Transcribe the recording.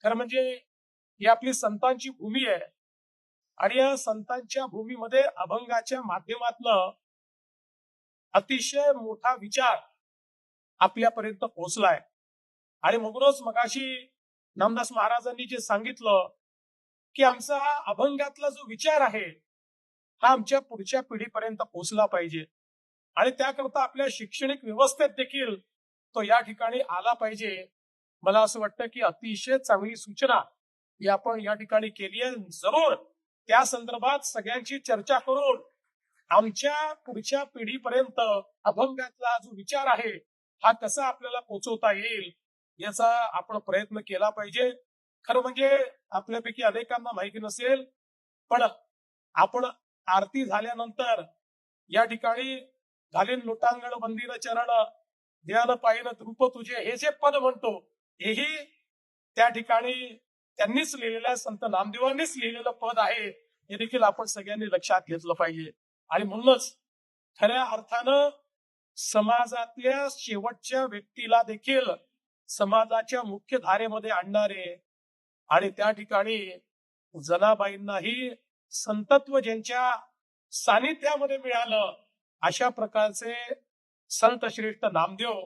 खरं म्हणजे ही आपली संतांची भूमी आहे आणि या संतांच्या भूमीमध्ये अभंगाच्या माध्यमातनं अतिशय मोठा विचार आपल्यापर्यंत पोहोचलाय. आणि म्हणूनच मगाशी नामदास महाराजांनी जे सांगितलं की आमचा हा अभंगातला जो विचार आहे हा आमच्या पुढच्या पिढीपर्यंत पोहोचला पाहिजे आणि त्याकरता आपल्या शैक्षणिक व्यवस्थेत देखील तो या ठिकाणी आला पाहिजे. मला असं वाटतं की अतिशय चांगली सूचना ही आपण या ठिकाणी केली आहे. जरूर त्या संदर्भात सगळ्यांची चर्चा करून आमच्या पुढच्या पिढीपर्यंत अभंगातला हा जो विचार आहे हा कसा आपल्याला पोहोचवता येईल याचा आपण प्रयत्न केला पाहिजे. खरं म्हणजे आपल्यापैकी अनेकांना माहिती नसेल, पण आपण आरती झाल्यानंतर या ठिकाणी घालीन लोटांगण मंदिर चरण ध्यान पाहिन रूप तुझे हे जे पद म्हणतो हेही त्या ठिकाणी त्यांनीच लिहिलेलं, संत नामदेवांनीच लिहिलेलं पद आहे. हे देखील आपण सगळ्यांनी लक्षात घेतलं पाहिजे. आणि म्हणूनच खऱ्या अर्थानं समाजातल्या शेवटच्या व्यक्तीला देखील समाजाच्या मुख्य धारेमध्ये आणणारे आणि त्या ठिकाणी जनाबाईंनाही संतत्व ज्यांच्या सानिध्यामध्ये मिळालं अशा प्रकारचे संत श्रेष्ठ नामदेव